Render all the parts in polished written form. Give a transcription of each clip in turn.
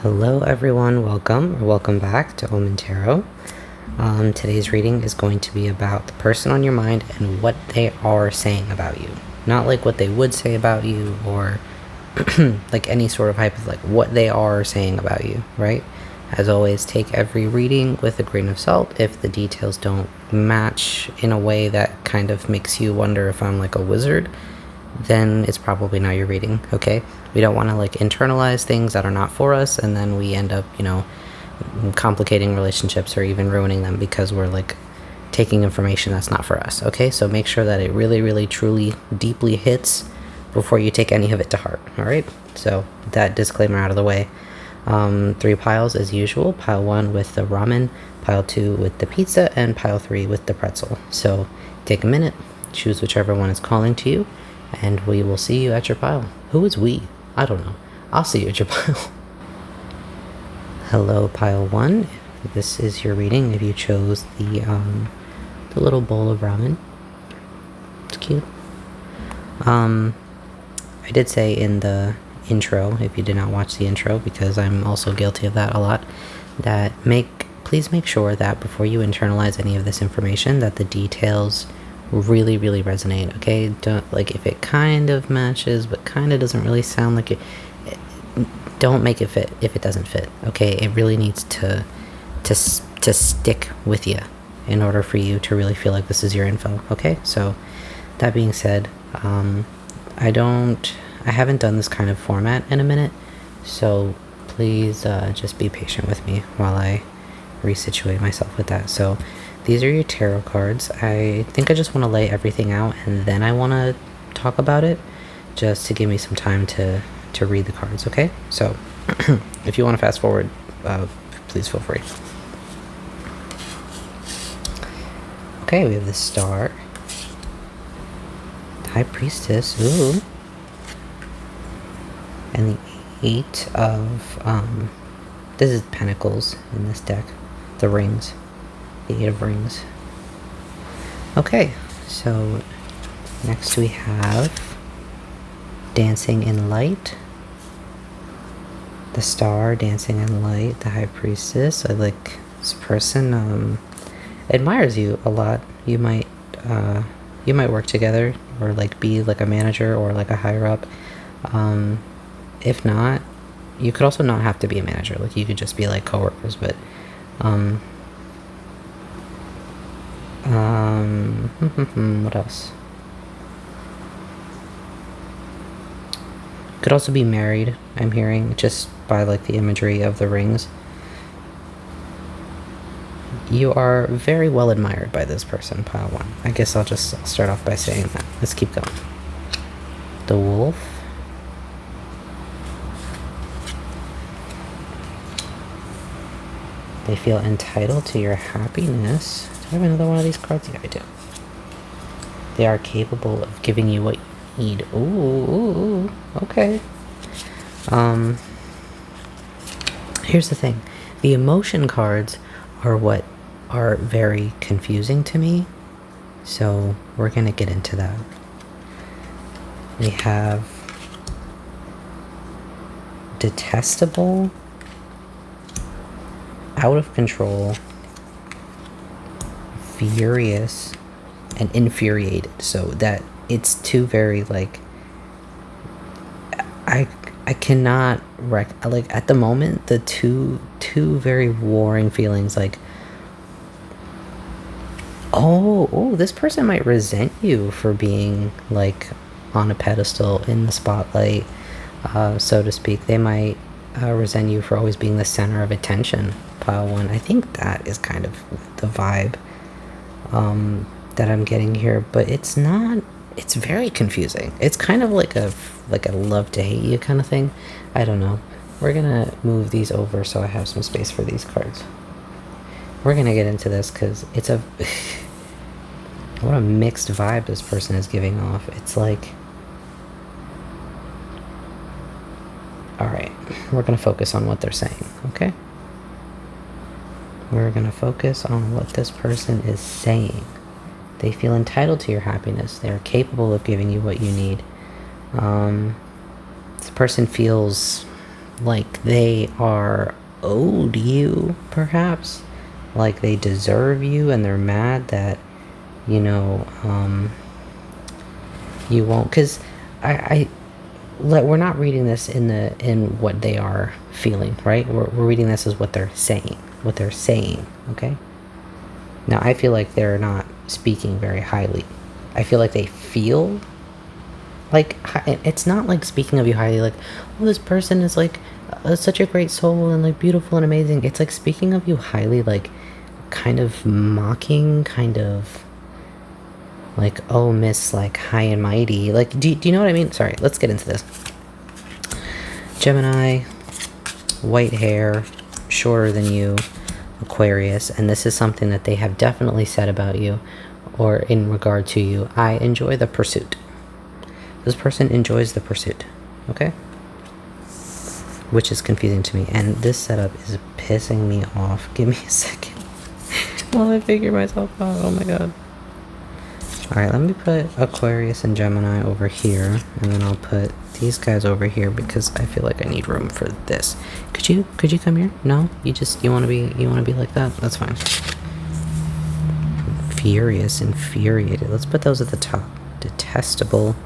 Hello everyone, welcome back to Omen Tarot. Today's reading is going to be about the person on your mind and what they are saying about you. Not like what they would say about you or like any sort of hype, like what they are saying about you, right? As always, take every reading with a grain of salt. If the details don't match in a way that kind of makes you wonder if I'm like a wizard, then it's probably not your reading, okay? We don't want to like internalize things that are not for us, and then we end up, complicating relationships or even ruining them because we're like taking information that's not for us, okay? So make sure that it really, really, truly, deeply hits before you take any of it to heart, all right? So that disclaimer out of the way. 3 piles as usual. Pile 1 with the ramen, pile 2 with the pizza, and pile 3 with the pretzel. So take a minute, choose whichever one is calling to you, and we will see you at your pile. Who is we? I don't know. I'll see you at your pile. Hello, pile 1. This is your reading if you chose the little bowl of ramen. It's cute. I did say in the intro, if you did not watch the intro, because I'm also guilty of that a lot, that please make sure that before you internalize any of this information that the details really, really resonate, okay? Don't, like, if it kind of matches but kind of doesn't really sound like it, don't make it fit if it doesn't fit, okay? It really needs to stick with you in order for you to really feel like this is your info, okay? So that being said, I haven't done this kind of format in a minute, so please just be patient with me while I resituate myself with that. So these are your tarot cards. I think I just want to lay everything out and then I want to talk about it, just to give me some time to read the cards, okay? So if you want to fast forward, please feel free. Okay, we have the Star, the High Priestess, ooh, and the 8 of, this is Pentacles in this deck, the Rings. The 8 of Rings. Okay, so next we have Dancing in Light, the Star, Dancing in Light, the High Priestess. I like this person admires you a lot. You might work together or like be like a manager or like a higher up. If not, you could also not have to be a manager. Like you could just be like coworkers, but what else? Could also be married, I'm hearing, just by like the imagery of the rings. You are very well admired by this person, pile 1. I guess I'll start off by saying that. Let's keep going. The Wolf. They feel entitled to your happiness. Do I have another one of these cards? Yeah, I do. They are capable of giving you what you need. Ooh, okay. Here's the thing. The emotion cards are what are very confusing to me. So we're going to get into that. We have detestable, out of control, furious, and infuriated. So that it's two very like I cannot like at the moment the two very warring feelings, like oh this person might resent you for being like on a pedestal in the spotlight, so to speak. They might resent you for always being the center of attention, pile 1. I think that is kind of the vibe that I'm getting here, but it's not. It's very confusing. It's kind of like a love to hate you kind of thing. I don't know. We're gonna move these over so I have some space for these cards. We're gonna get into this because it's a what a mixed vibe this person is giving off. It's like, all right, we're gonna focus on what they're saying, okay? We're gonna focus on what this person is saying. They feel entitled to your happiness. They are capable of giving you what you need. This person feels like they are owed you, perhaps. Like they deserve you and they're mad that, you know, you won't. Because we're not reading this in what they are feeling, right? We're reading this as what they're saying. What they're saying, okay? Now, I feel like they're not speaking very highly. I feel like they feel like, it's not like speaking of you highly, like, oh, this person is like such a great soul and like beautiful and amazing. It's like speaking of you highly, like kind of mocking, kind of like, oh, miss, like high and mighty. Like, do you know what I mean? Sorry, let's get into this. Gemini, white hair, shorter than you, Aquarius, and this is something that they have definitely said about you or in regard to you. I enjoy the pursuit. This person enjoys the pursuit, okay? Which is confusing to me, and this setup is pissing me off. Give me a second while I figure myself out. Oh my god. Alright, let me put Aquarius and Gemini over here, and then I'll put these guys over here because I feel like I need room for this. Could you come here? No? You wanna be like that? That's fine. Furious, infuriated. Let's put those at the top. Detestable,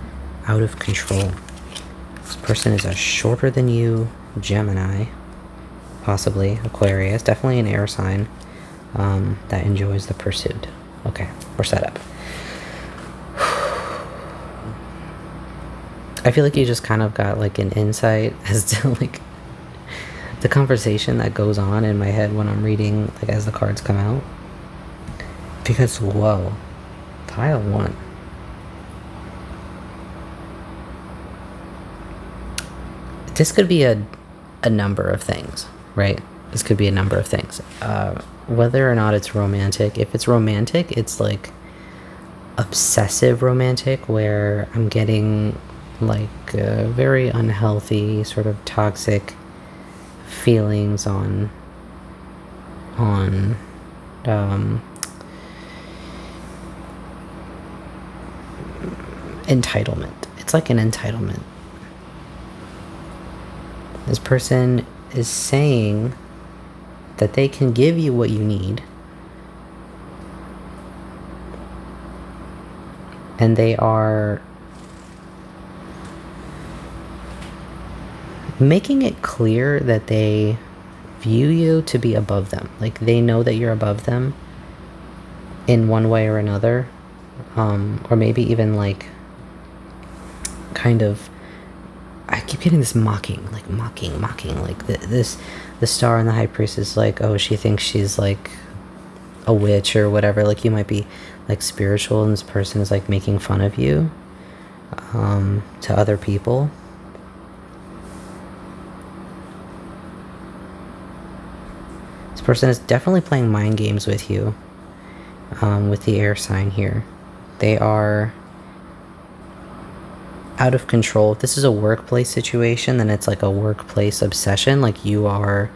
out of control. This person is a shorter than you Gemini, possibly Aquarius, definitely an air sign that enjoys the pursuit. Okay, we're set up. I feel like you just kind of got like an insight as to like the conversation that goes on in my head when I'm reading, like as the cards come out. Because whoa, pile one. This could be a number of things, right? This could be a number of things. Whether or not it's romantic. If it's romantic, it's like obsessive romantic, where I'm getting like very unhealthy, sort of toxic feelings on entitlement. It's like an entitlement. This person is saying that they can give you what you need, and they are making it clear that they view you to be above them. Like they know that you're above them in one way or another, or maybe even like kind of, I keep getting this mocking, like the star and the high priest is like, oh, she thinks she's like a witch or whatever. Like you might be like spiritual, and this person is like making fun of you to other people. This person is definitely playing mind games with you, with the air sign here. They are out of control. If this is a workplace situation, then it's like a workplace obsession. Like you are,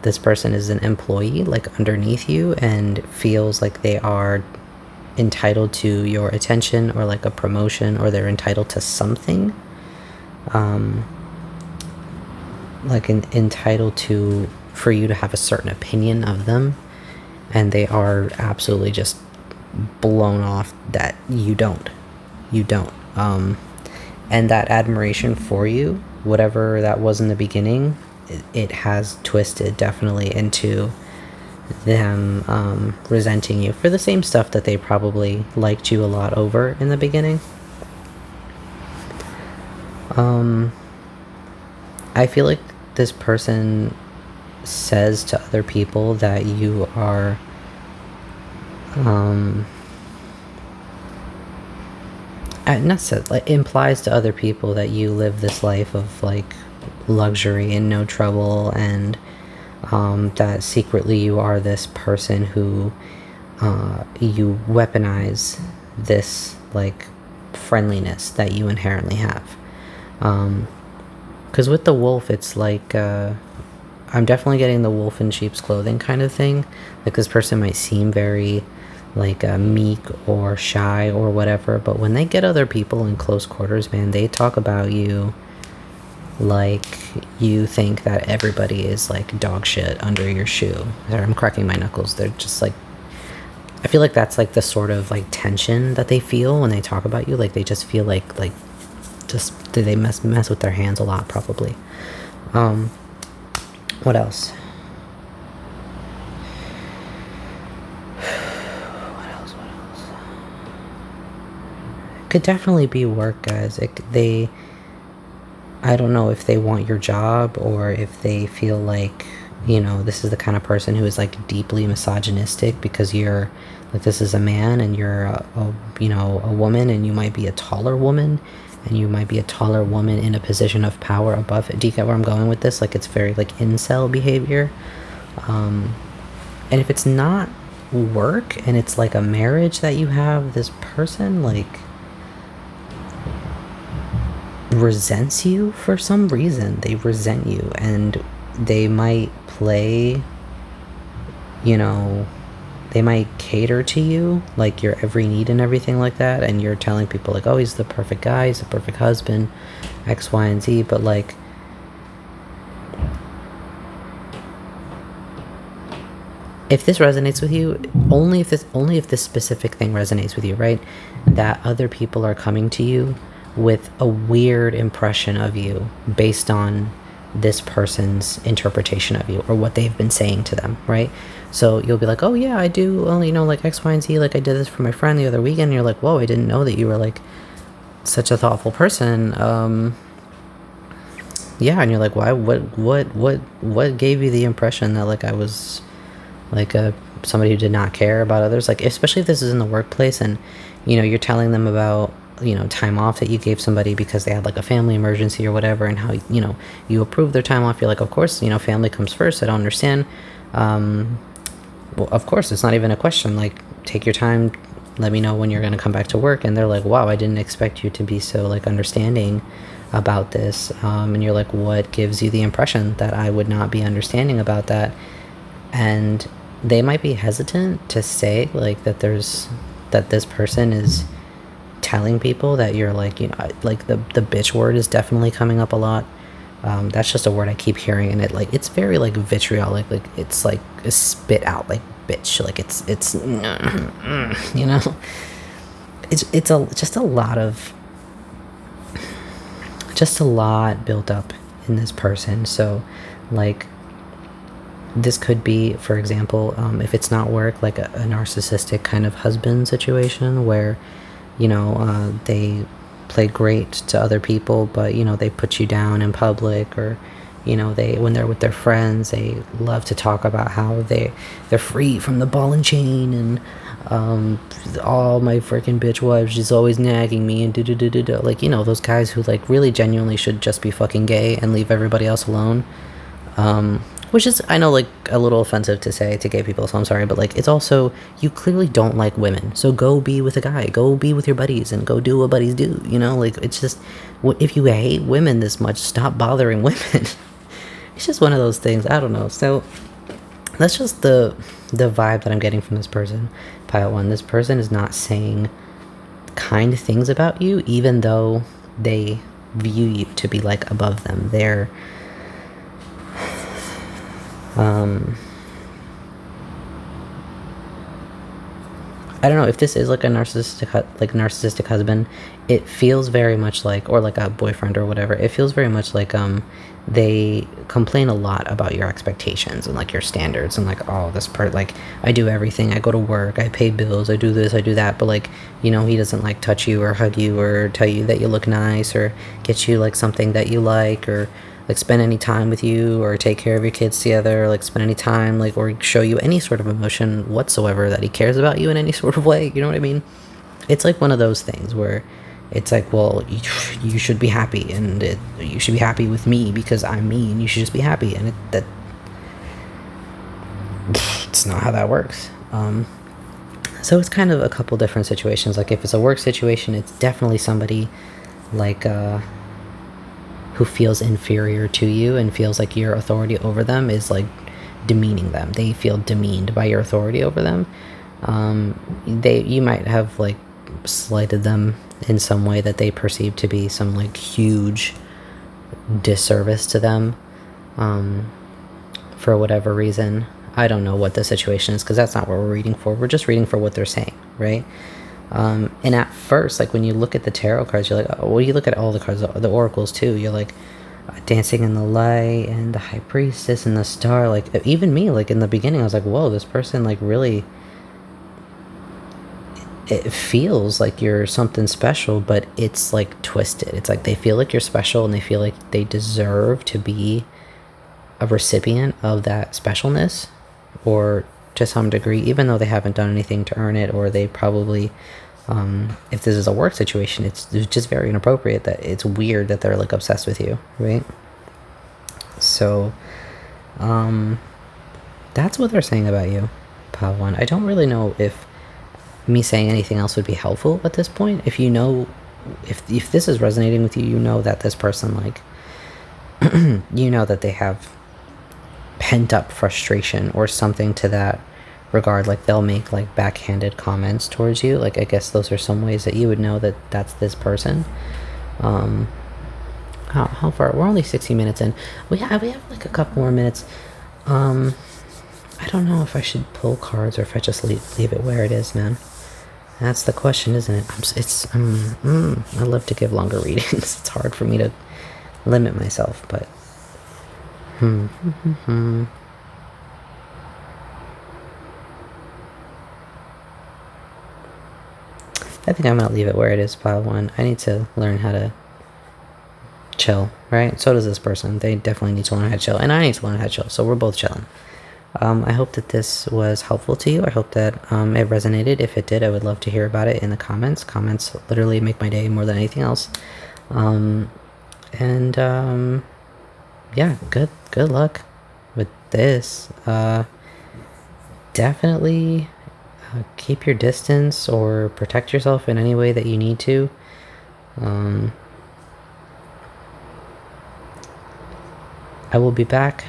this person is an employee like underneath you and feels like they are entitled to your attention or like a promotion, or they're entitled to something, like entitled to, for you to have a certain opinion of them, and they are absolutely just blown off that you don't. And that admiration for you, whatever that was in the beginning, it has twisted definitely into them resenting you for the same stuff that they probably liked you a lot over in the beginning. I feel like this person says to other people that you are not said, like implies to other people that you live this life of like luxury and no trouble, and that secretly you are this person who you weaponize this like friendliness that you inherently have, because with the wolf, it's like I'm definitely getting the wolf in sheep's clothing kind of thing. Like this person might seem very like meek or shy or whatever, but when they get other people in close quarters, man, they talk about you like you think that everybody is like dog shit under your shoe. Sorry, I'm cracking my knuckles. They're just like, I feel like that's like the sort of like tension that they feel when they talk about you. Like they just feel like just they mess with their hands a lot, probably. What else? What else? Could definitely be work, guys. I don't know if they want your job or if they feel like, you know, this is the kind of person who is like deeply misogynistic because you're like, this is a man and you're you know, a woman, and you might be a taller woman, and you might be a taller woman in a position of power above it. Do you get where I'm going with this? Like, it's very like incel behavior. And if it's not work and it's like a marriage that you have, this person like resents you for some reason. They resent you, and they might play, you know, they might cater to you, like your every need and everything like that, and you're telling people like, oh, he's the perfect guy, he's the perfect husband, X, Y, and Z. But like, if this resonates with you, only if this specific thing resonates with you, right? That other people are coming to you with a weird impression of you based on this person's interpretation of you or what they've been saying to them, right? So you'll be like, oh yeah, I do, well, you know, like X, Y, and Z, like I did this for my friend the other weekend. And you're like, whoa, I didn't know that you were like such a thoughtful person. Yeah, and you're like, why? What gave you the impression that like I was like somebody who did not care about others? Like, especially if this is in the workplace, and you know, you're telling them about, you know, time off that you gave somebody because they had like a family emergency or whatever, and how, you know, you approve their time off. You're like, of course, you know, family comes first. I don't understand. Well, of course, it's not even a question. Like, take your time, let me know when you're going to come back to work. And they're like, wow, I didn't expect you to be so like understanding about this. And you're like, what gives you the impression that I would not be understanding about that? And they might be hesitant to say like that this person is telling people that you're like, you know, like the bitch word is definitely coming up a lot. That's just a word I keep hearing, and it's very like vitriolic, like it's like a spit out like bitch, like it's you know, it's just a lot built up in this person. So like, this could be, for example, if it's not work, like a narcissistic kind of husband situation where, you know, they play great to other people, but, you know, they put you down in public, or, you know, when they're with their friends, they love to talk about how they're free from the ball and chain, and all my freaking bitch wife, she's always nagging me, and like, you know, those guys who like really genuinely should just be fucking gay and leave everybody else alone. Which is, I know, like a little offensive to say to gay people, so I'm sorry, but like, it's also, you clearly don't like women, so go be with a guy, go be with your buddies, and go do what buddies do, you know? Like, it's just, if you hate women this much, stop bothering women. It's just one of those things, I don't know. So that's just the vibe that I'm getting from this person. Pile 1, this person is not saying kind things about you, even though they view you to be like above them. They're I don't know if this is like a narcissistic husband. It feels very much like, or like a boyfriend or whatever. It feels very much like they complain a lot about your expectations and like your standards, and like, oh, this part, like, I do everything. I go to work, I pay bills, I do this, I do that, but like, you know, he doesn't like touch you or hug you or tell you that you look nice or get you like something that you like, or like spend any time with you, or take care of your kids together, or like spend any time, like, or show you any sort of emotion whatsoever that he cares about you in any sort of way. You know what I mean? It's like one of those things where it's like, well, you should be happy, and you should be happy with me because I'm me, and you should just be happy. And it's not how that works. So it's kind of a couple different situations. Like, if it's a work situation, it's definitely somebody like who feels inferior to you and feels like your authority over them is like demeaning them. They feel demeaned by your authority over them. You might have like slighted them in some way that they perceive to be some like huge disservice to them for whatever reason. I don't know what the situation is, because that's not what we're reading for. We're just reading for what they're saying, right? And at first, like when you look at the tarot cards, you're like, oh, well, you look at all the cards, the oracles too. You're like, Dancing in the Light and the High Priestess and the Star. Like even me, like in the beginning, I was like, whoa, this person like really, it feels like you're something special, but it's like twisted. It's like they feel like you're special and they feel like they deserve to be a recipient of that specialness, or to some degree, even though they haven't done anything to earn it, or they probably, if this is a work situation, it's just very inappropriate, that it's weird that they're like obsessed with you, right? So that's what they're saying about you, Pile 1. I don't really know if me saying anything else would be helpful at this point. If you know, if this is resonating with you, you know that this person, like, you know that they have pent up frustration or something to that regard. Like they'll make like backhanded comments towards you. Like I guess those are some ways that you would know that that's this person. How far? We're only 60 minutes in. We have like a couple more minutes. I don't know if I should pull cards or if I just leave it where it is, man. That's the question, isn't it? I love to give longer readings. It's hard for me to limit myself, but I think I'm gonna leave it where it is, Pile 1. I need to learn how to chill, right? So does this person. They definitely need to learn how to chill, and I need to learn how to chill, so we're both chilling. I hope that this was helpful to you. I hope that it resonated. If it did, I would love to hear about it in the comments. Comments literally make my day more than anything else. Yeah, good luck with this. Definitely keep your distance or protect yourself in any way that you need to. I will be back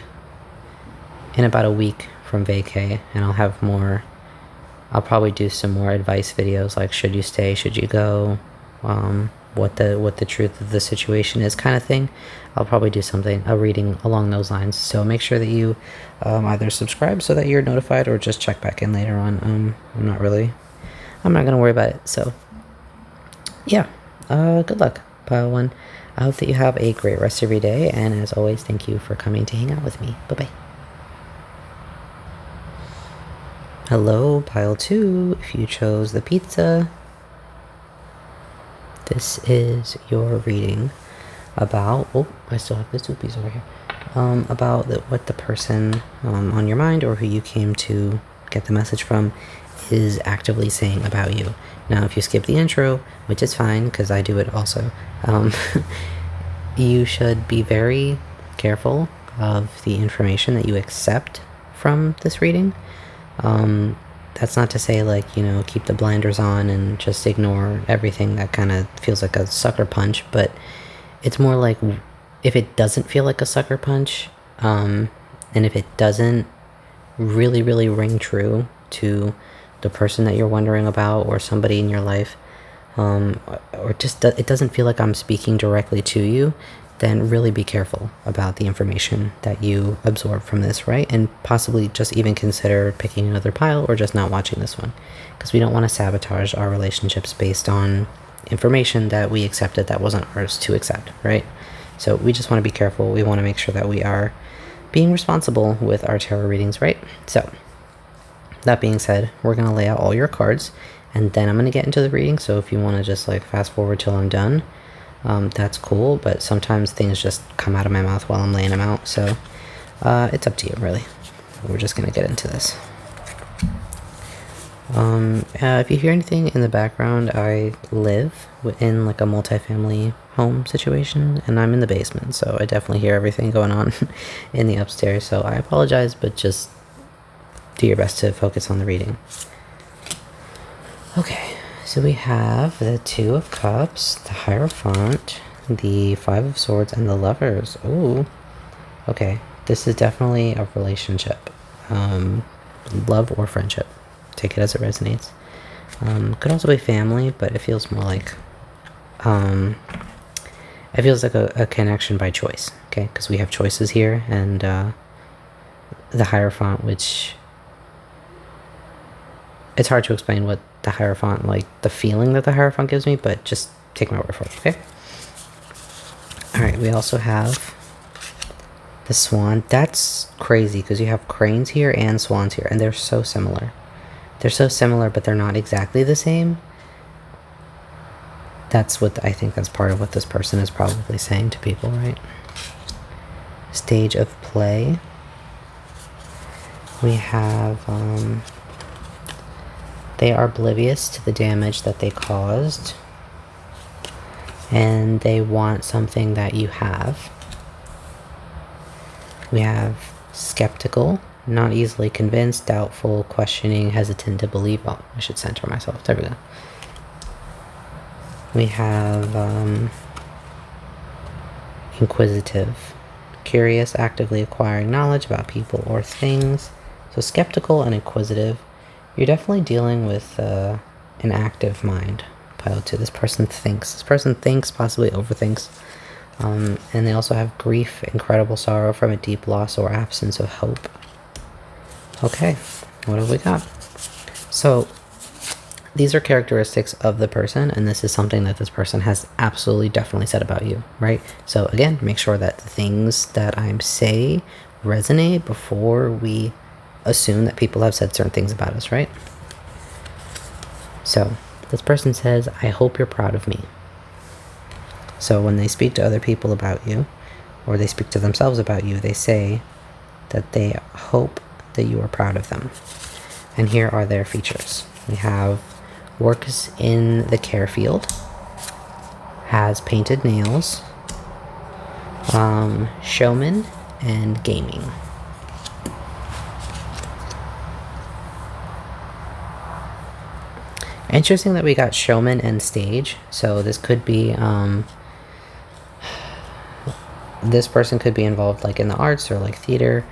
in about a week from vacay, and I'll probably do some more advice videos, like should you stay, should you go, what the truth of the situation is, kind of thing. I'll probably do a reading along those lines, so make sure that you either subscribe so that you're notified, or just check back in later on. I'm not gonna worry about it. So yeah, good luck, Pile 1. I hope that you have a great rest of your day, and as always, thank you for coming to hang out with me. Bye bye. Hello, Pile 2, if you chose the pizza. This is your reading about, oh, I still have the two pieces over here, about what the person on your mind, or who you came to get the message from, is actively saying about you. Now, if you skip the intro, which is fine, because I do it also, you should be very careful of the information that you accept from this reading. That's not to say, like, keep the blinders on and just ignore everything that kind of feels like a sucker punch, but it's more like, if it doesn't feel like a sucker punch, and if it doesn't really, really ring true to the person that you're wondering about, or somebody in your life, or just it doesn't feel like I'm speaking directly to you, then really be careful about the information that you absorb from this, right? And possibly just even consider picking another pile, or just not watching this one, because we don't want to sabotage our relationships based on information that we accepted that wasn't ours to accept, right? So we just want to be careful. We want to make sure that we are being responsible with our tarot readings, right? So that being said, we're going to lay out all your cards, and then I'm going to get into the reading. So if you want to just like fast forward till I'm done, that's cool, but sometimes things just come out of my mouth while I'm laying them out, so it's up to you, really. We're just gonna get into this. If you hear anything in the background, I live in like a multifamily home situation, and I'm in the basement, so I definitely hear everything going on in the upstairs, so I apologize, but just do your best to focus on the reading. Okay. So we have the Two of Cups, the Hierophant, the Five of Swords, and the Lovers. Ooh. Okay. This is definitely a relationship. Love or friendship. Take it as it resonates. Could also be family, but it feels more like it feels like a connection by choice, okay? Because we have choices here, and the Hierophant, which it's hard to explain what the Hierophant, like the feeling that the Hierophant gives me, but just take my word for it, okay? All right, we also have the Swan. That's crazy because you have cranes here and swans here, and they're so similar. They're so similar, but they're not exactly the same. That's what I think that's part of what this person is probably saying to people, right? Stage of play. We have, they are oblivious to the damage that they caused, and they want something that you have. We have skeptical, not easily convinced, doubtful, questioning, hesitant to believe. Oh, I should center myself. There we go. We have inquisitive, curious, actively acquiring knowledge about people or things. So skeptical and inquisitive. You're definitely dealing with an active mind. Pile 2. This person thinks. This person thinks, possibly overthinks. And they also have grief, incredible sorrow from a deep loss or absence of hope. Okay, what have we got? So these are characteristics of the person, and this is something that this person has absolutely definitely said about you, right? So again, make sure that the things that I say resonate before we assume that people have said certain things about us, right? So this person says, I hope you're proud of me. So when they speak to other people about you, or they speak to themselves about you, they say that they hope that you are proud of them. And here are their features. We have works in the care field, has painted nails, showman, and gaming. Interesting that we got showman and stage. So this could be, this person could be involved like in the arts or like theater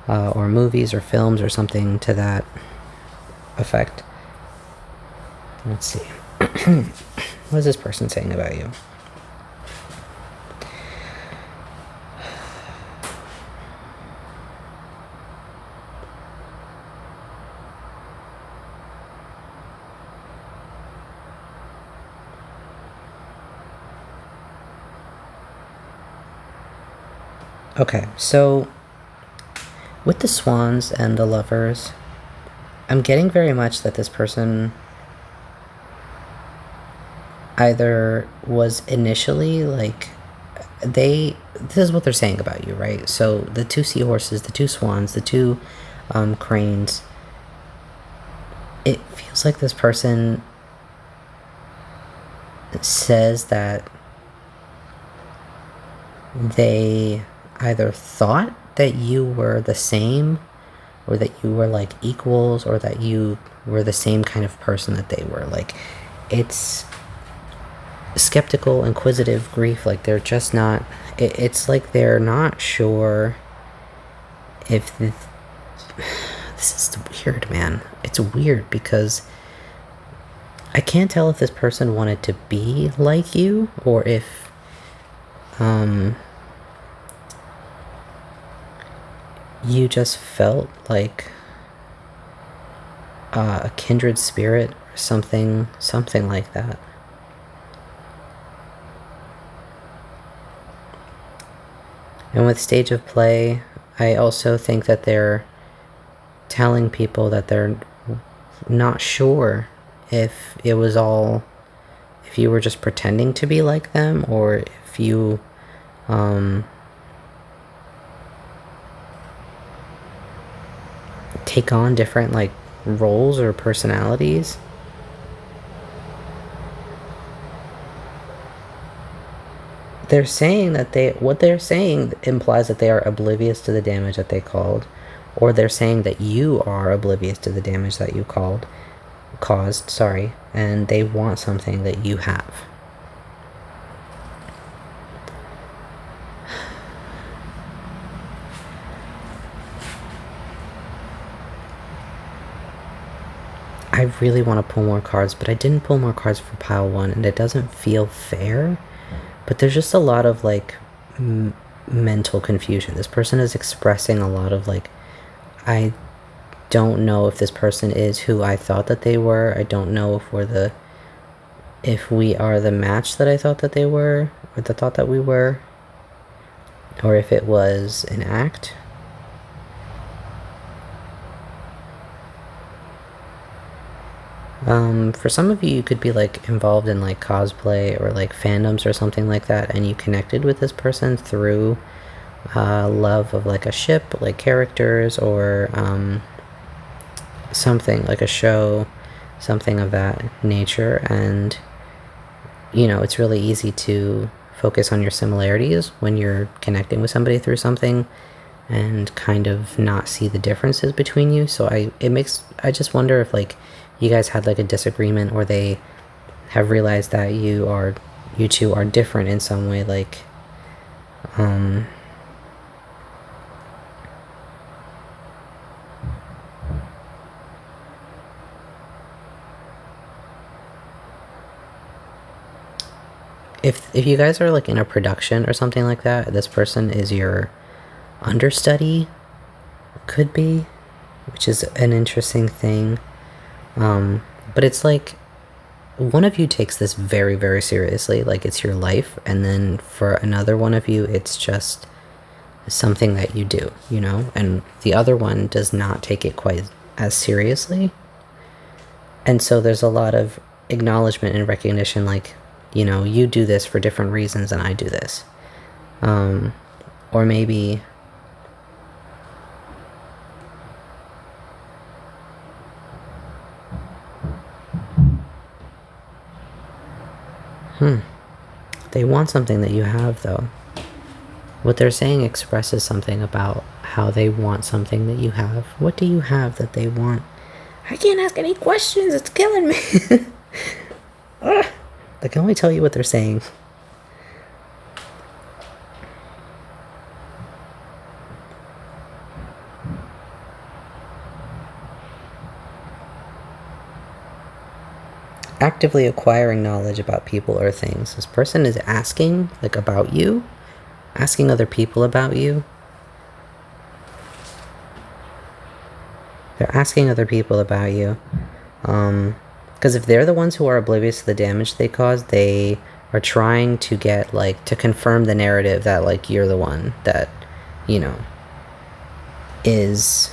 or movies or films or something to that effect. Let's see. What is this person saying about you? Okay, so with the swans and the lovers, I'm getting very much that this person either was initially like, this is what they're saying about you, right? So the 2 seahorses, the 2 swans, the 2 cranes, it feels like this person says that they either thought that you were the same, or that you were like equals, or that you were the same kind of person that they were. Like, it's skeptical, inquisitive, grief. Like, they're just not, it's like they're not sure if this is weird, man. It's weird because I can't tell if this person wanted to be like you, or if you just felt like a kindred spirit or something like that. And with stage of play, I also think that they're telling people that they're not sure if it was all, if you were just pretending to be like them, or if you take on different like roles or personalities. They're saying that what they're saying implies that they are oblivious to the damage that they caused, or they're saying that you are oblivious to the damage that you caused, sorry, and they want something that you have. I really want to pull more cards, but I didn't pull more cards for pile 1, and it doesn't feel fair But there's just a lot of like mental confusion. This person is expressing a lot of like, I don't know if this person is who I thought that they were. I don't know if we are the match that I thought that they were, or the thought that we were, or if it was an act. For some of you, you could be like involved in like cosplay or like fandoms or something like that, and you connected with this person through love of like a ship, like characters, or something like a show, something of that nature. And you know, it's really easy to focus on your similarities when you're connecting with somebody through something and kind of not see the differences between you. So I just wonder if like you guys had like a disagreement, or they have realized that you two are different in some way, like if you guys are like in a production or something like that, this person is your understudy, could be, which is an interesting thing. But it's like one of you takes this very, very seriously, like it's your life, and then for another one of you, it's just something that you do, you know, and the other one does not take it quite as seriously. And so there's a lot of acknowledgement and recognition, like, you know, you do this for different reasons than I do this. Or maybe they want something that you have, though. What they're saying expresses something about how they want something that you have. What do you have that they want? I can't ask any questions. It's killing me. I can only tell you what they're saying. Actively acquiring knowledge about people or things. This person is asking, like, about you, asking other people about you. They're asking other people about you. Because if they're the ones who are oblivious to the damage they caused, they are trying to get, like, to confirm the narrative that, like, you're the one that, you know, is...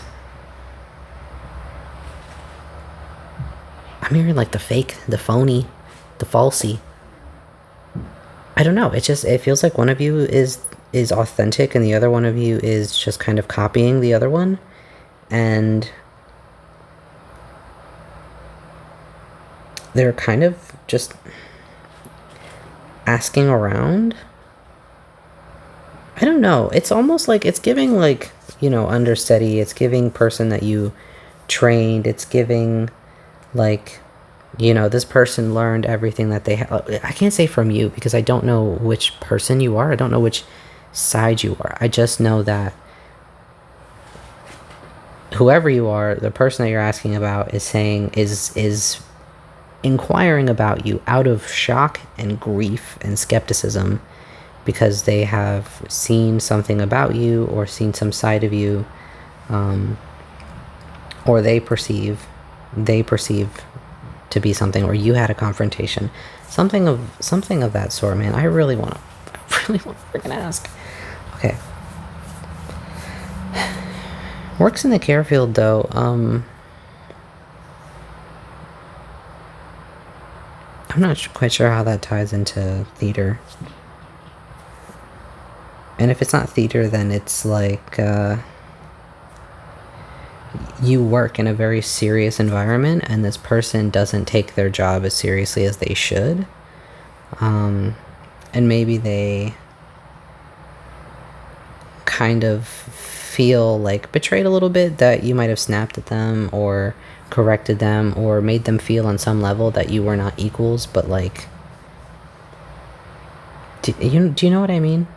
I'm hearing, like, the fake, the phony, the falsy. I don't know. It feels like one of you is authentic and the other one of you is just kind of copying the other one. And they're kind of just asking around. I don't know. It's almost like it's giving, like, you know, understudy. It's giving person that you trained. It's giving, like, you know, this person learned everything that they have. I can't say from you because I don't know which person you are. I don't know which side you are. I just know that whoever you are, the person that you're asking about is saying, is inquiring about you out of shock and grief and skepticism because they have seen something about you or seen some side of you, or they perceive to be something, or you had a confrontation, something of that sort, man. I really want to freaking ask. Okay. Works in the care field, though. I'm not quite sure how that ties into theater. And if it's not theater, then it's like, you work in a very serious environment and this person doesn't take their job as seriously as they should. And maybe they kind of feel like betrayed a little bit, that you might have snapped at them or corrected them or made them feel on some level that you were not equals, but like, do you know what I mean?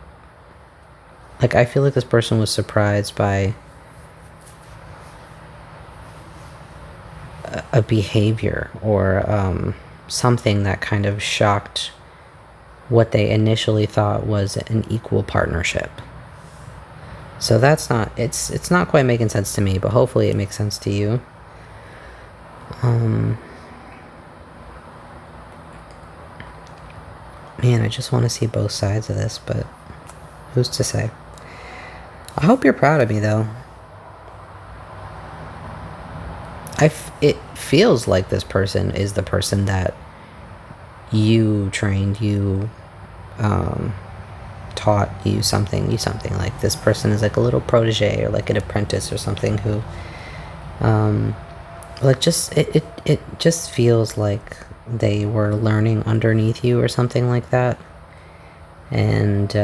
Like, I feel like this person was surprised by a behavior or something that kind of shocked what they initially thought was an equal partnership. So that's not, it's not quite making sense to me, but hopefully it makes sense to you. Man, I just want to see both sides of this, but who's to say? I hope you're proud of me, though. It feels like this person is the person that you trained, you taught, you something. Like this person is like a little protege or like an apprentice or something who like just it just feels like they were learning underneath you or something like that. And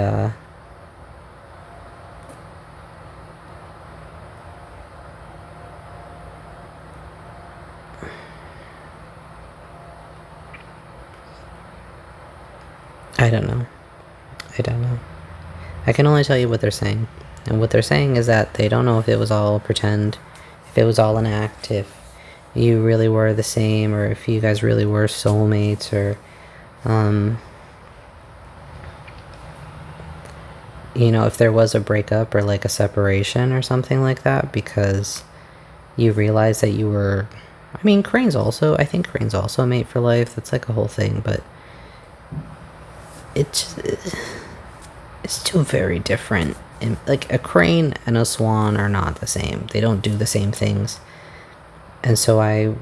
I don't know. I can only tell you what they're saying. And what they're saying is that they don't know if it was all pretend, if it was all an act, if you really were the same, or if you guys really were soulmates, or you know, if there was a breakup or like a separation or something like that, because you realize that you were, I mean, I think cranes also mate for life. That's like a whole thing, but it's two very different. Like a crane and a swan are not the same. They don't do the same things. And so I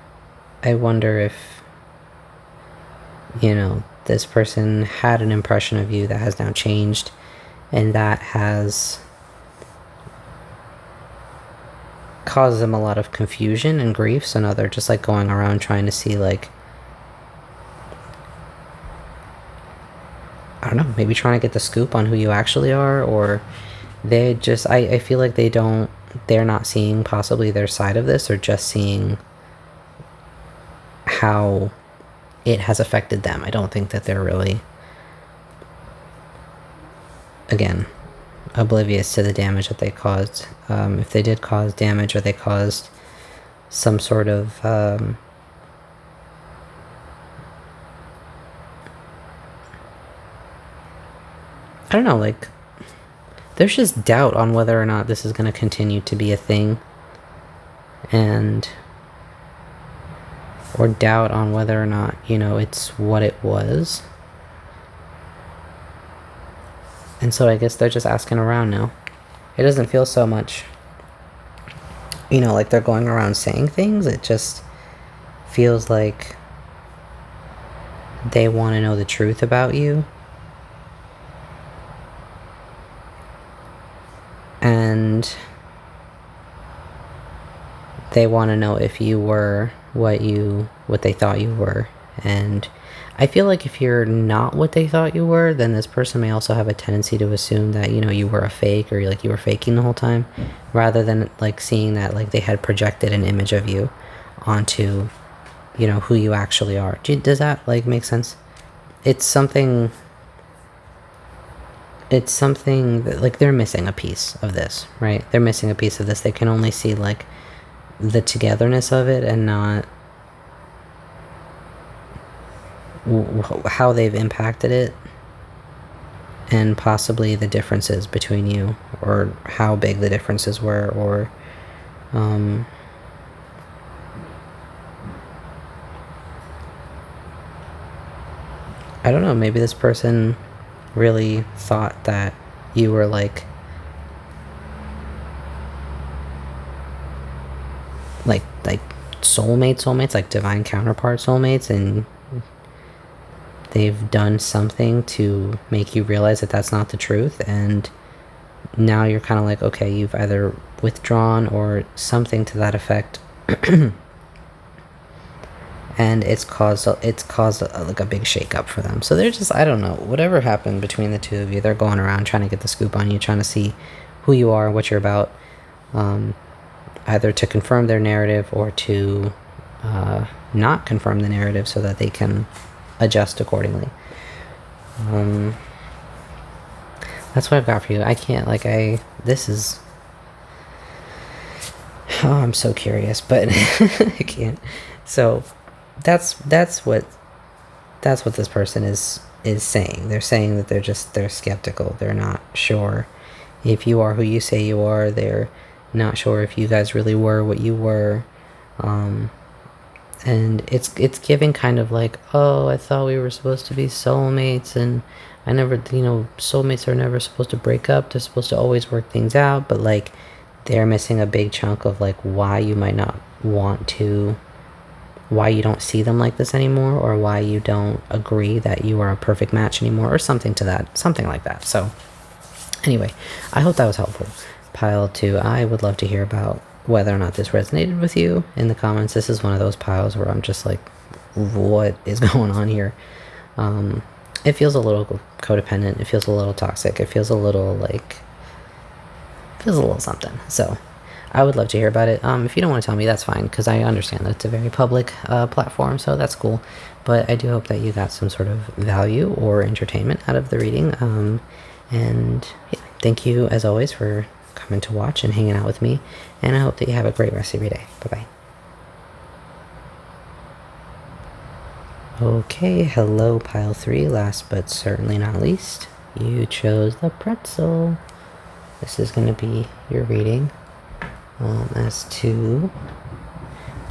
wonder if, you know, this person had an impression of you that has now changed, and that has caused them a lot of confusion and grief. So now they're just like going around trying to see, like, I don't know, maybe trying to get the scoop on who you actually are, or they just, I feel like they're not seeing possibly their side of this, or just seeing how it has affected them. I don't think that they're really, again, oblivious to the damage that they caused. If they did cause damage, or they caused some sort of I don't know, like, there's just doubt on whether or not this is going to continue to be a thing, or doubt on whether or not, you know, it's what it was. And so I guess they're just asking around now. It doesn't feel so much, you know, like they're going around saying things. It just feels like they want to know the truth about you. And they want to know if you were what they thought you were. And I feel like if you're not what they thought you were, then this person may also have a tendency to assume that, you know, you were a fake, or like you were faking the whole time, rather than like seeing that like they had projected an image of you onto, you know, who you actually are. Does that like make sense? It's something that, like, they're missing a piece of this, right? They're missing a piece of this. They can only see like the togetherness of it, and not how they've impacted it, and possibly the differences between you, or how big the differences were, or I don't know, maybe this person really thought that you were like soulmates, like divine counterpart soulmates, and they've done something to make you realize that that's not the truth, and now you're kind of like, okay, you've either withdrawn or something to that effect. And it's caused like a big shakeup for them. So they're just, I don't know, whatever happened between the two of you, they're going around trying to get the scoop on you, trying to see who you are, what you're about, either to confirm their narrative, or to not confirm the narrative, so that they can adjust accordingly. That's what I've got for you. I can't, like, this is, oh, I'm so curious, but I can't. So that's what this person is is saying. They're saying that they're skeptical. They're not sure if you are who you say you are. They're not sure if you guys really were what you were. And it's giving kind of like, oh, I thought we were supposed to be soulmates, and I never, soulmates are never supposed to break up. They're supposed to always work things out. But like, they're missing a big chunk of like why you might not want to, why you don't see them like this anymore, or why you don't agree that you are a perfect match anymore, or something like that. So anyway, I hope that was helpful. Pile 2, I would love to hear about whether or not this resonated with you in the comments. This is one of those piles where I'm just like, what is going on here? It feels a little codependent. It feels a little toxic. It feels a little something. So I would love to hear about it. If you don't want to tell me, that's fine, because I understand that it's a very public platform, so that's cool. But I do hope that you got some sort of value or entertainment out of the reading. And yeah, thank you, as always, for coming to watch and hanging out with me. And I hope that you have a great rest of your day. Bye-bye. Okay, hello, pile 3. Last but certainly not least, you chose the pretzel. This is going to be your reading as to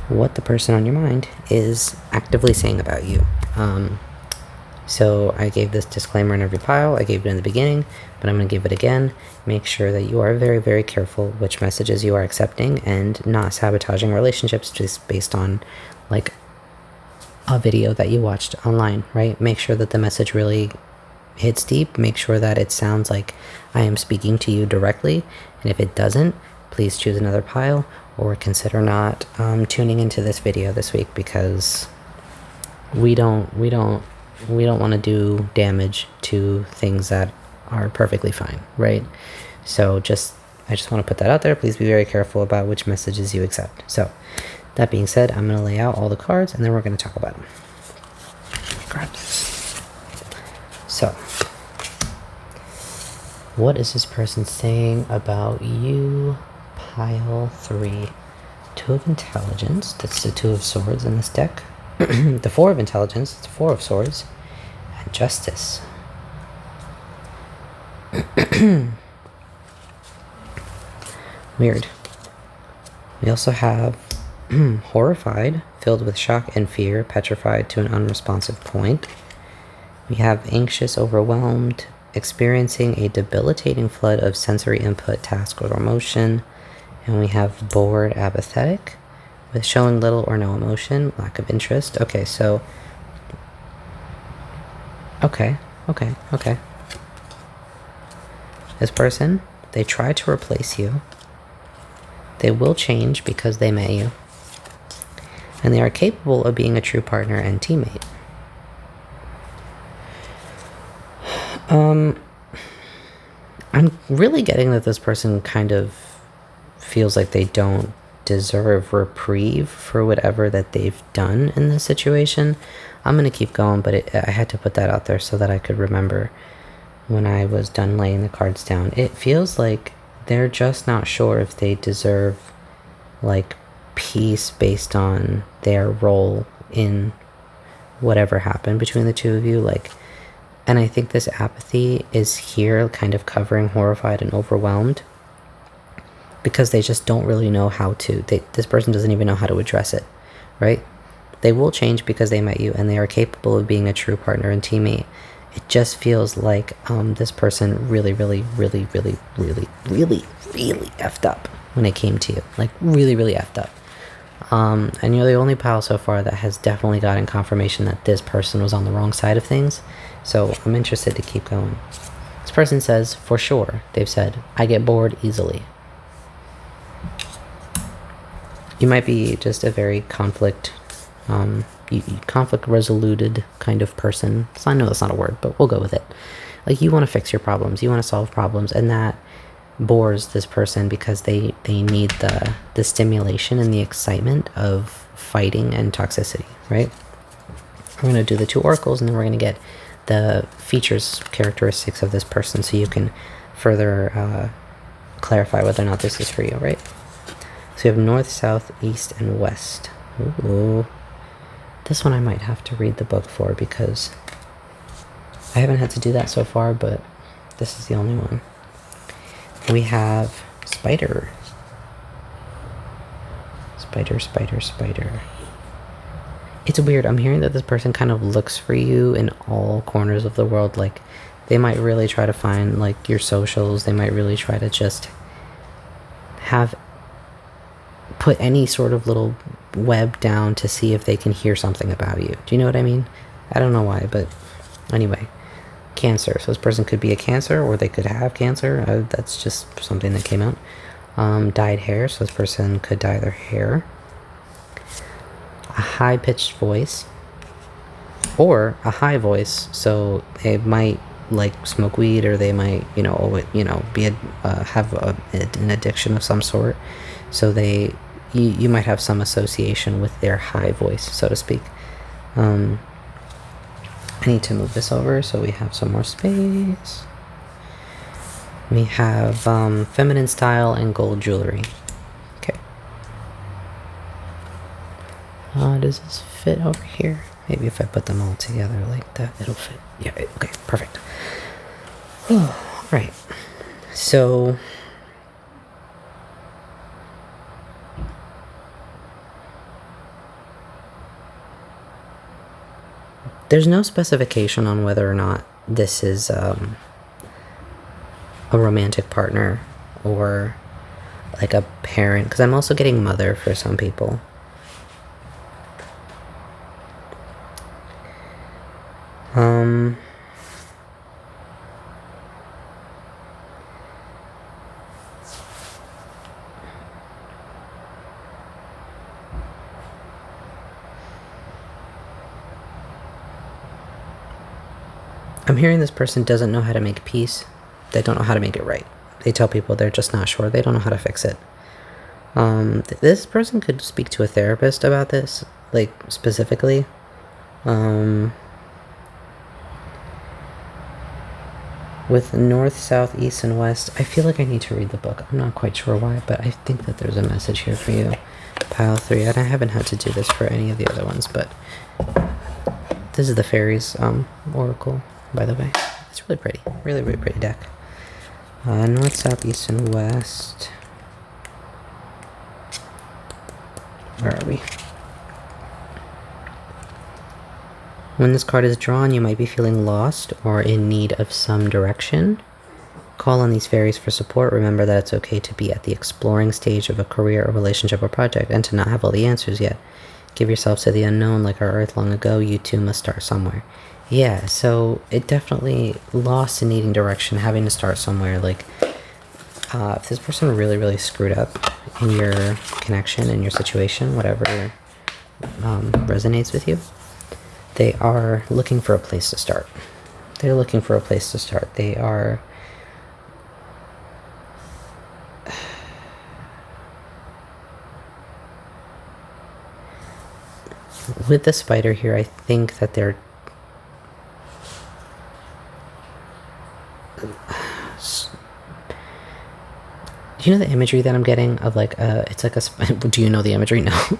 what the person on your mind is actively saying about you. So I gave this disclaimer in every pile. I gave it in the beginning, but I'm going to give it again. Make sure that you are very, very careful which messages you are accepting and not sabotaging relationships just based on like a video that you watched online, right? Make sure that the message really hits deep. Make sure that it sounds like I am speaking to you directly. And if it doesn't, please choose another pile or consider not tuning into this video this week, because we don't want to do damage to things that are perfectly fine, right? So I just want to put that out there. Please be very careful about which messages you accept. So that being said, I'm going to lay out all the cards and then we're going to talk about them. Grab this. So, what is this person saying about you? Pile 3. 2 of Intelligence. That's the 2 of Swords in this deck. The 4 of Intelligence. It's 4 of Swords. And Justice. Weird. We also have Horrified, filled with shock and fear, petrified to an unresponsive point. We have Anxious, overwhelmed, experiencing a debilitating flood of sensory input, task, or emotion. And we have Bored, apathetic, with showing little or no emotion, lack of interest. Okay, so... Okay. This person, they try to replace you. They will change because they met you. And they are capable of being a true partner and teammate. I'm really getting that this person kind of feels like they don't deserve reprieve for whatever that they've done in this situation. I'm going to keep going, but I had to put that out there so that I could remember when I was done laying the cards down. It feels like they're just not sure if they deserve like peace based on their role in whatever happened between the two of you. Like, and I think this apathy is here kind of covering Horrified and Overwhelmed, because they just don't really know how to. This person doesn't even know how to address it, right? They will change because they met you, and they are capable of being a true partner and teammate. It just feels like this person really effed up when it came to you. Like, really effed up. And you're the only pile so far that has definitely gotten confirmation that this person was on the wrong side of things. So I'm interested to keep going. This person says, for sure, they've said, I get bored easily. You might be just a very conflict resoluted kind of person. So I know that's not a word, but we'll go with it. Like, you want to fix your problems, you want to solve problems, and that bores this person because they need the stimulation and the excitement of fighting and toxicity, right? We're going to do the 2 oracles, and then we're going to get the features, characteristics of this person, so you can further clarify whether or not this is for you, right? So we have north, south, east, and west. Ooh. This one I might have to read the book for, because I haven't had to do that so far, but this is the only one. We have spider. Spider, spider, spider. It's weird. I'm hearing that this person kind of looks for you in all corners of the world. Like, they might really try to find, like, your socials. They might really try to just put any sort of little web down to see if they can hear something about you. Do you know what I mean? I don't know why, but anyway. Cancer. So this person could be a Cancer, or they could have Cancer. That's just something that came out. Dyed hair. So this person could dye their hair. A high-pitched voice, or a high voice, so they might like smoke weed, or they might be have an addiction of some sort, so you might have some association with their high voice, so to speak. I need to move this over so we have some more space. We have feminine style and gold jewelry. Does this fit over here? Maybe if I put them all together like that, it'll fit. Yeah, okay, perfect. Oh, right. So, there's no specification on whether or not this is a romantic partner or like a parent, because I'm also getting mother for some people. I'm hearing this person doesn't know how to make peace. They don't know how to make it right. They tell people they're just not sure. They don't know how to fix it. This person could speak to a therapist about this, like, specifically. With north, south, east, and west, I feel like I need to read the book. I'm not quite sure why, but I think that there's a message here for you. Pile 3, and I haven't had to do this for any of the other ones, but this is the fairies oracle, by the way. It's really pretty. Really, really pretty deck. North, south, east, and west. Where are we? When this card is drawn, you might be feeling lost or in need of some direction. Call on these fairies for support. Remember that it's okay to be at the exploring stage of a career, or relationship, or project, and to not have all the answers yet. Give yourself to the unknown like our Earth long ago. You too must start somewhere. Yeah, so it definitely lost in needing direction, having to start somewhere. Like, if this person really, really screwed up in your connection, in your situation, whatever resonates with you, they are looking for a place to start. They're looking for a place to start. They are... With the spider here, I think that they're... Do you know the imagery that I'm getting of, like, it's like a... Do you know the imagery? No.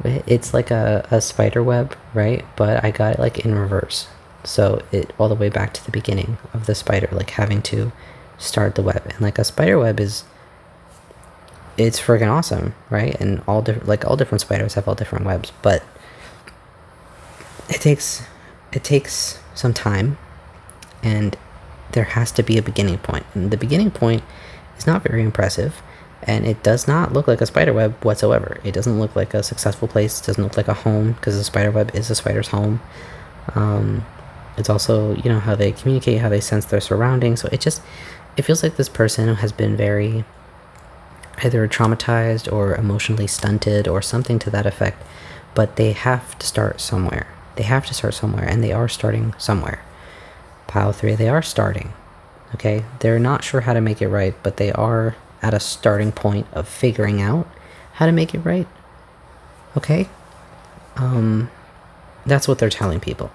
It's like a spider web, right? But I got it, like, in reverse. So it all the way back to the beginning of the spider, like, having to start the web. And, like, a spider web is... It's friggin' awesome, right? And all different spiders have all different webs, but it takes some time, and there has to be a beginning point. And the beginning point is not very impressive, and it does not look like a spider web whatsoever. It doesn't look like a successful place. It doesn't look like a home, because a spider web is a spider's home. It's also, you know, how they communicate, how they sense their surroundings. So it feels like this person has been very either traumatized or emotionally stunted or something to that effect, but they have to start somewhere. They have to start somewhere, and they are starting somewhere. Pile 3, they are starting, okay? They're not sure how to make it right, but they are at a starting point of figuring out how to make it right, okay? That's what they're telling people.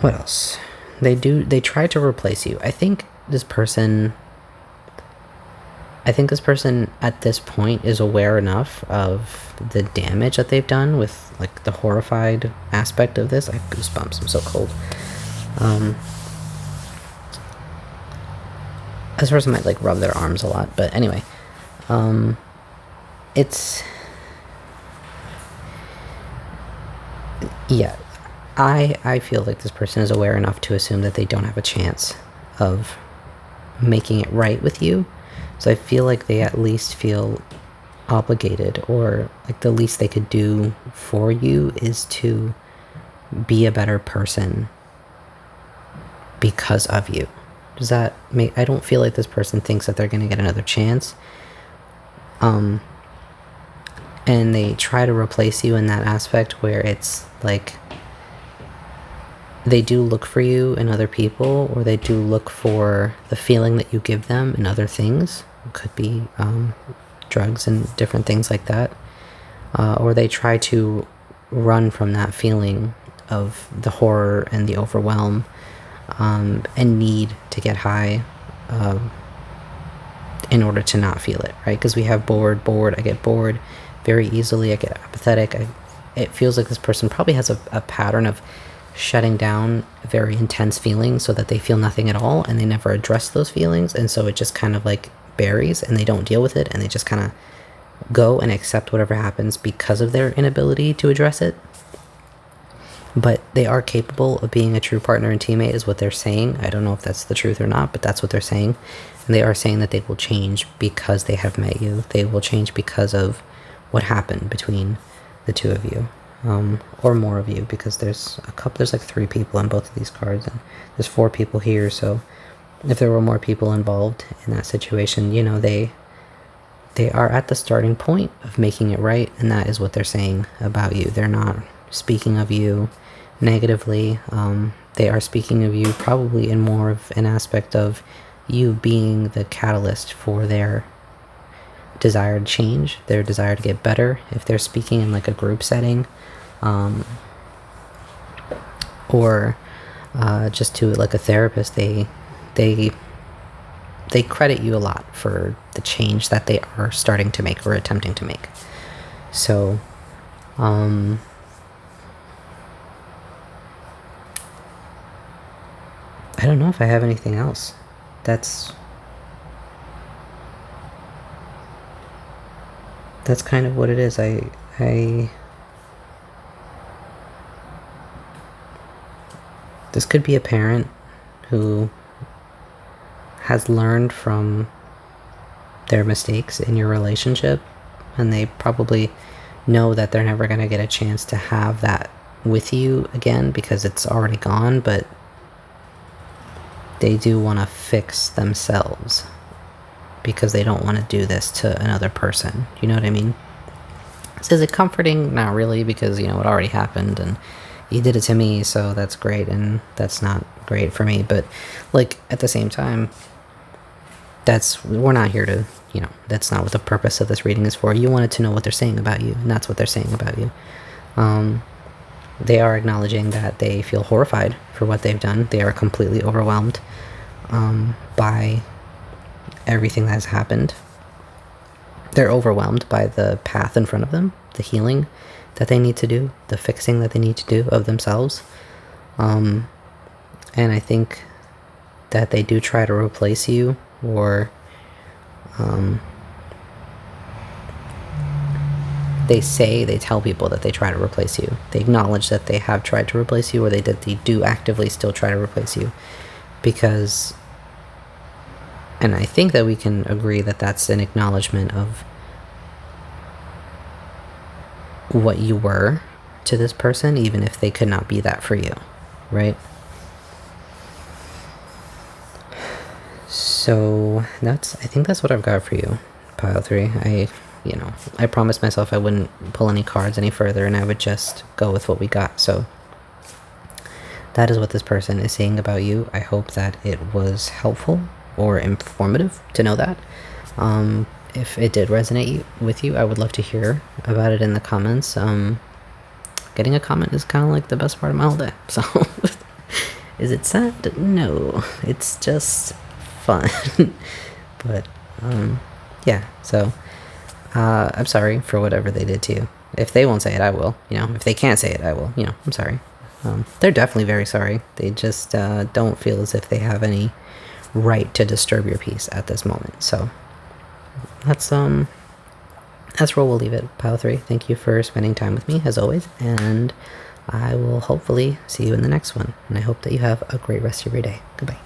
What else? They try to replace you. I think I think this person at this point is aware enough of the damage that they've done with like the horrified aspect of this. I have goosebumps, I'm so cold. This person might like rub their arms a lot, but anyway, it's, yeah, I feel like this person is aware enough to assume that they don't have a chance of making it right with you. So I feel like they at least feel obligated, or like the least they could do for you is to be a better person because of you. Does that make, I don't feel like this person thinks that they're going to get another chance. And they try to replace you in that aspect where it's like they do look for you in other people, or they do look for the feeling that you give them in other things. It could be drugs and different things like that. Or they try to run from that feeling of the horror and the overwhelm, and need to get high in order to not feel it, right? Because we have bored, I get bored very easily, I get apathetic. It feels like this person probably has a pattern of shutting down very intense feelings so that they feel nothing at all, and they never address those feelings, and so it just kind of like buries, and they don't deal with it, and they just kind of go and accept whatever happens because of their inability to address it. But they are capable of being a true partner and teammate, is what they're saying. I don't know if that's the truth or not, but that's what they're saying. And they are saying that they will change because they have met you. They will change because of what happened between the two of you, or more of you, because there's like 3 people on both of these cards, and there's 4 people here. So if there were more people involved in that situation, you know, they are at the starting point of making it right, and that is what they're saying about you. They're not speaking of you negatively. They are speaking of you probably in more of an aspect of you being the catalyst for their desired change, their desire to get better. If they're speaking in like a group setting, or just to like a therapist, they credit you a lot for the change that they are starting to make or attempting to make. So I don't know if I have anything else. That's kind of what it is. This could be a parent who has learned from their mistakes in your relationship, and they probably know that they're never going to get a chance to have that with you again because it's already gone, but they do want to fix themselves because they don't want to do this to another person. You know what I mean? So is it comforting? Not really, because, you know, it already happened and you did it to me, so that's great, and that's not great for me. But, like, at the same time, we're not here to, you know, that's not what the purpose of this reading is for. You wanted to know what they're saying about you, and that's what they're saying about you. They are acknowledging that they feel horrified for what they've done. They are completely overwhelmed by everything that has happened. They're overwhelmed by the path in front of them, the healing that they need to do, the fixing that they need to do of themselves. And I think that they do try to replace you, or they tell people that they try to replace you. They acknowledge that they have tried to replace you, or they do actively still try to replace you, because, and I think that we can agree that that's an acknowledgement of what you were to this person, even if they could not be that for you, right? So I think that's what I've got for you, pile 3. I promised myself I wouldn't pull any cards any further, and I would just go with what we got. So that is what this person is saying about you. I hope that it was helpful or informative to know that. If it did resonate with you, I would love to hear about it in the comments. Getting a comment is kind of like the best part of my whole day. So is it sad? No, it's just fun. But yeah, so I'm sorry for whatever they did to you. If they won't say it, I will. You know, if they can't say it, I will. You know, I'm sorry. They're definitely very sorry. They just don't feel as if they have any right to disturb your peace at this moment. So that's where we'll leave it. Pile 3, thank you for spending time with me as always, and I will hopefully see you in the next one. And I hope that you have a great rest of your day. Goodbye.